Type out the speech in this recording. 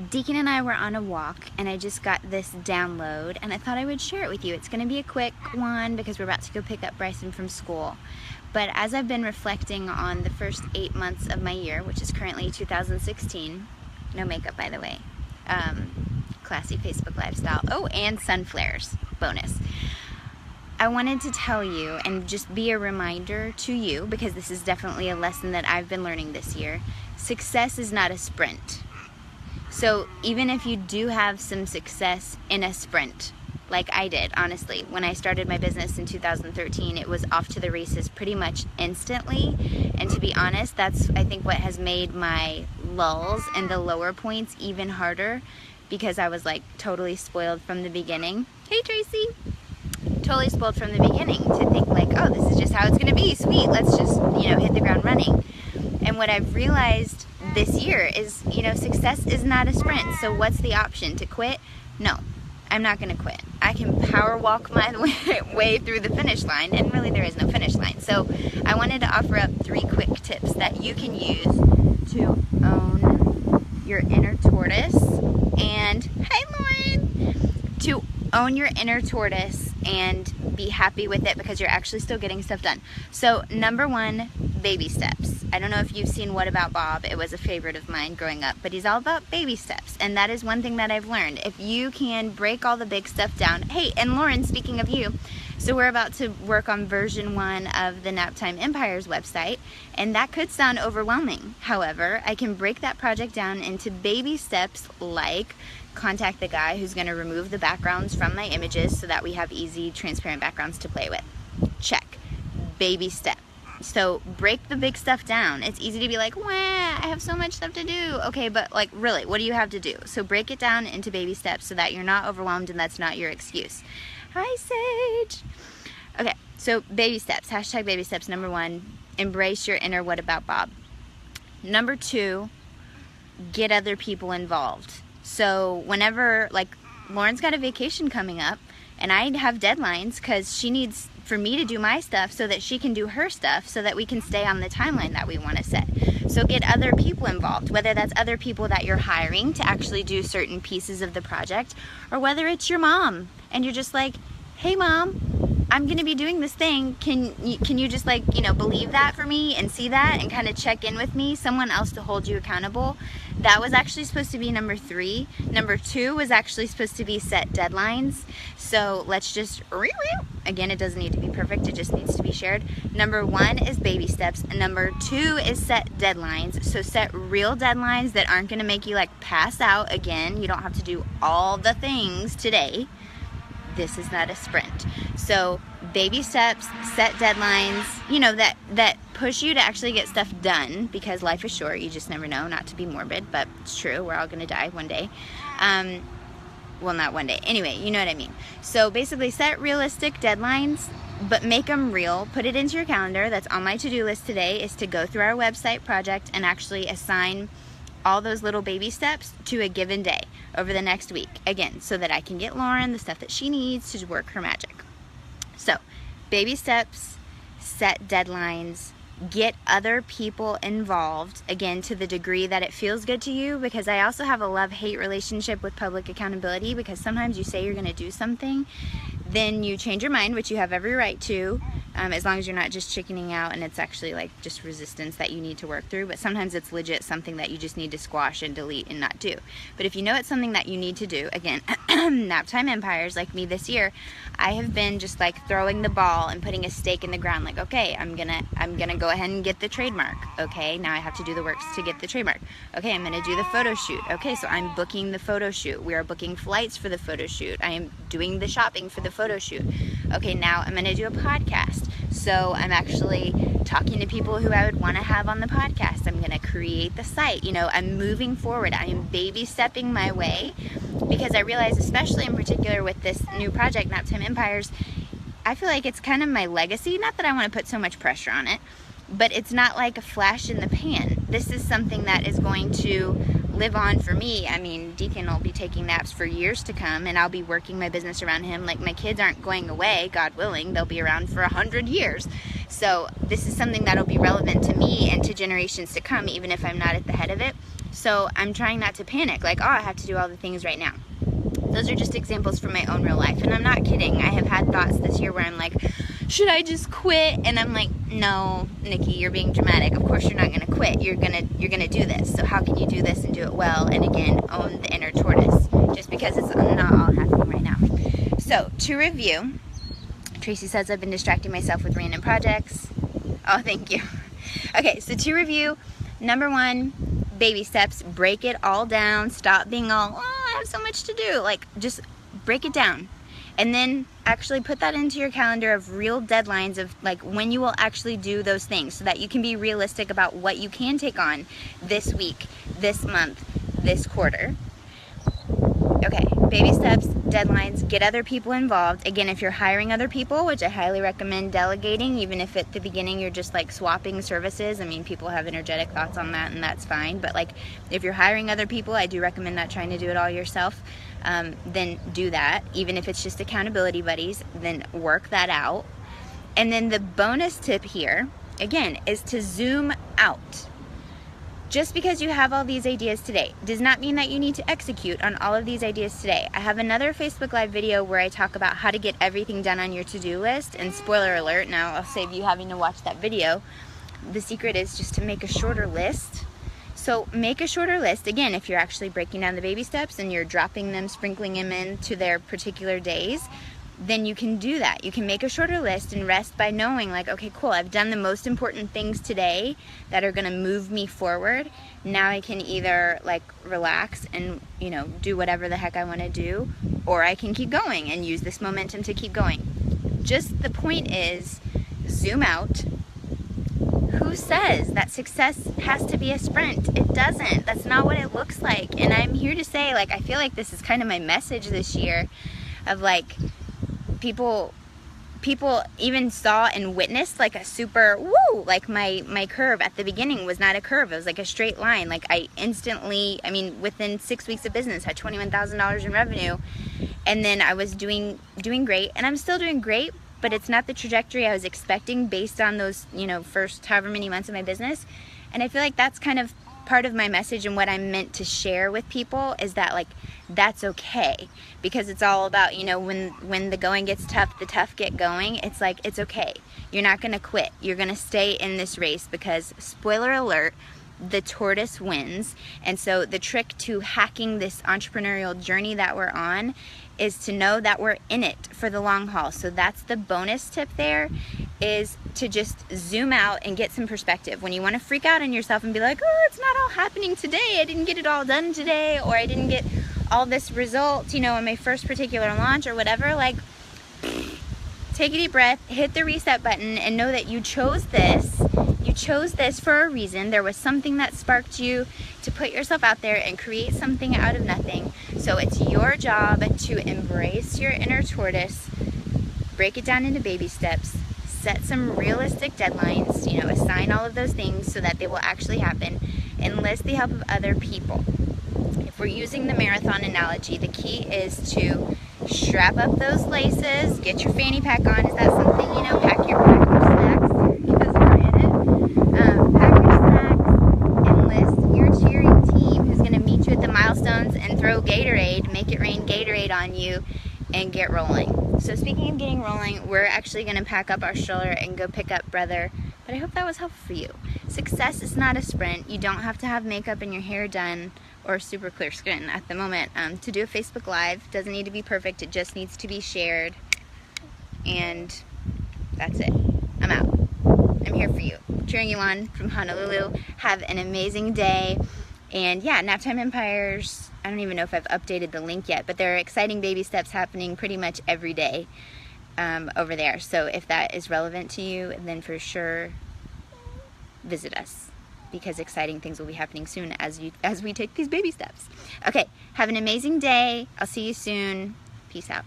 Deacon and I were on a walk, and I just got this download, and I thought I would share it with you. It's going to be a quick one because we're about to go pick up Bryson from school. But as I've been reflecting on the first 8 months of my year, which is currently 2016, no makeup by the way, classy Facebook lifestyle, oh, and sun flares, bonus. I wanted to tell you and just be a reminder to you, because this is definitely a lesson that I've been learning this year. Success is not a sprint. So even if you do have some success in a sprint, like I did, honestly, when I started my business in 2013, it was off to the races pretty much instantly. And to be honest, that's, I think, what has made my lulls and the lower points even harder, because I was like totally spoiled from the beginning. Hey Tracy! Totally spoiled from the beginning to think like, oh, this is just how it's gonna be, sweet, let's just, hit the ground running. And what I've realized this year is, success is not a sprint. So what's the option? To quit? No, I'm not gonna quit. I can power walk my way through the finish line, and really there is no finish line. So I wanted to offer up 3 quick tips that you can use to own your inner tortoise and, hi Lauren, to own your inner tortoise and be happy with it, because you're actually still getting stuff done. So number 1, baby steps. I don't know if you've seen What About Bob. It was a favorite of mine growing up, but he's all about baby steps, and that is one thing that I've learned. If you can break all the big stuff down. Hey, and Lauren, speaking of you, so we're about to work on version 1 of the Naptime Empires website, and that could sound overwhelming. However, I can break that project down into baby steps, like contact the guy who's going to remove the backgrounds from my images so that we have easy, transparent backgrounds to play with. Check. Baby step. So break the big stuff down. It's easy to be like, wah, I have so much stuff to do. Okay, but like really, what do you have to do? So break it down into baby steps so that you're not overwhelmed and that's not your excuse. Hi, Sage. Okay, so baby steps. Hashtag baby steps. Number 1, embrace your inner What About Bob. Number 2, get other people involved. So whenever, like, Lauren's got a vacation coming up, and I have deadlines because she needs for me to do my stuff so that she can do her stuff, so that we can stay on the timeline that we want to set. So get other people involved, whether that's other people that you're hiring to actually do certain pieces of the project, or whether it's your mom and you're just like, hey mom, I'm gonna be doing this thing, can you just like, believe that for me and see that and kind of check in with me, someone else to hold you accountable. That was actually supposed to be number 3. Number 2 was actually supposed to be set deadlines. So let's just, again, it doesn't need to be perfect, it just needs to be shared. Number 1 is baby steps, and number 2 is set deadlines. So set real deadlines that aren't gonna make you like pass out again. You don't have to do all the things today. This is not a sprint. So baby steps, set deadlines, that push you to actually get stuff done, because life is short. You just never know, not to be morbid, but it's true. We're all going to die one day. Well, not one day. Anyway, you know what I mean. So basically set realistic deadlines, but make them real. Put it into your calendar. That's on my to-do list today, is to go through our website project and actually assign all those little baby steps to a given day over the next week, again, so that I can get Lauren the stuff that she needs to work her magic. So baby steps, set deadlines, get other people involved, again, to the degree that it feels good to you, because I also have a love-hate relationship with public accountability, because sometimes you say you're going to do something, then you change your mind, which you have every right to, as long as you're not just chickening out and it's actually like just resistance that you need to work through. But sometimes it's legit something that you just need to squash and delete and not do. But if you know it's something that you need to do, again, Naptime Empires, like me this year, I have been just like throwing the ball and putting a stake in the ground, like, okay, I'm gonna go ahead and get the trademark. Okay, now I have to do the works to get the trademark. Okay, I'm gonna do the photo shoot. Okay, so I'm booking the photo shoot. We are booking flights for the photo shoot. I am doing the shopping for the photo shoot. Okay, now I'm gonna do a podcast. So I'm actually talking to people who I would want to have on the podcast. I'm gonna create the site. I'm moving forward. I am baby stepping my way, because I realize, especially in particular with this new project, Naptime Empires, I feel like it's kind of my legacy. Not that I want to put so much pressure on it, but it's not like a flash in the pan. This is something that is going to live on for me. I mean, Deacon will be taking naps for years to come, and I'll be working my business around him. Like, my kids aren't going away, God willing. They'll be around for 100 years. So this is something that'll be relevant to me and to generations to come, even if I'm not at the head of it. So I'm trying not to panic, like, oh, I have to do all the things right now. Those are just examples from my own real life, and I'm not kidding. I have had thoughts this year where I'm like, should I just quit? And I'm like, no, Nikki, you're being dramatic. Of course you're not gonna quit. You're gonna do this. So how can you do this and do it well? And again, own the inner tortoise, just because it's not all happening right now. So to review, Tracy says I've been distracting myself with random projects. Oh, thank you. Okay, so to review, number 1, baby steps. Break it all down. Stop being all, oh, I have so much to do. Like, just break it down. And then actually put that into your calendar of real deadlines of like when you will actually do those things, so that you can be realistic about what you can take on this week, this month, this quarter. Okay, baby steps, deadlines, get other people involved. Again, if you're hiring other people, which I highly recommend delegating, even if at the beginning you're just like swapping services. I mean, people have energetic thoughts on that, and that's fine. But like, if you're hiring other people, I do recommend not trying to do it all yourself. Then do that. Even if it's just accountability buddies, then work that out. And then the bonus tip here, again, is to zoom out. Just because you have all these ideas today does not mean that you need to execute on all of these ideas today. I have another Facebook Live video where I talk about how to get everything done on your to-do list, and spoiler alert, now I'll save you having to watch that video. The secret is just to make a shorter list. So make a shorter list. Again, if you're actually breaking down the baby steps and you're dropping them, sprinkling them into their particular days, then you can do that. You can make a shorter list and rest by knowing like, okay, cool, I've done the most important things today that are gonna move me forward. Now I can either like relax and, you know, do whatever the heck I wanna do, or I can keep going and use this momentum to keep going. Just the point is, zoom out. Who says that success has to be a sprint? It doesn't. That's not what it looks like. And I'm here to say, like, I feel like this is kind of my message this year of like, people even saw and witnessed like a super woo, like my curve at the beginning was not a curve, it was like a straight line. Like I instantly, I mean, within 6 weeks of business had $21,000 in revenue, and then I was doing great, and I'm still doing great, but it's not the trajectory I was expecting based on those, you know, first however many months of my business. And I feel like that's kind of part of my message and what I'm meant to share with people, is that like, that's okay, because it's all about, you know, when the going gets tough, the tough get going. It's like, it's okay. You're not gonna quit. You're gonna stay in this race, because spoiler alert, the tortoise wins. And so the trick to hacking this entrepreneurial journey that we're on is to know that we're in it for the long haul. So that's the bonus tip there, is to just zoom out and get some perspective. When you want to freak out on yourself and be like, oh, it's not all happening today, I didn't get it all done today, or I didn't get all this result, you know, in my first particular launch or whatever, like, take a deep breath, hit the reset button, and know that you chose this. You chose this for a reason. There was something that sparked you to put yourself out there and create something out of nothing. So it's your job to embrace your inner tortoise, break it down into baby steps, set some realistic deadlines, you know, assign all of those things so that they will actually happen, enlist the help of other people. If we're using the marathon analogy, the key is to strap up those laces, get your fanny pack on. Is that something, you know, pack your snacks because we're in it. Pack your snacks, enlist your cheering team who's going to meet you at the milestones and throw Gatorade, make it rain Gatorade on you, and get rolling. So speaking of getting rolling, we're actually going to pack up our stroller and go pick up brother. But I hope that was helpful for you. Success is not a sprint. You don't have to have makeup and your hair done or super clear skin at the moment to do a Facebook Live. Doesn't need to be perfect, it just needs to be shared. And that's it. I'm out. I'm here for you. Cheering you on from Honolulu. Have an amazing day. And yeah, Naptime Empires, I don't even know if I've updated the link yet, but there are exciting baby steps happening pretty much every day over there. So if that is relevant to you, then for sure visit us, because exciting things will be happening soon as we take these baby steps. Okay, have an amazing day. I'll see you soon. Peace out.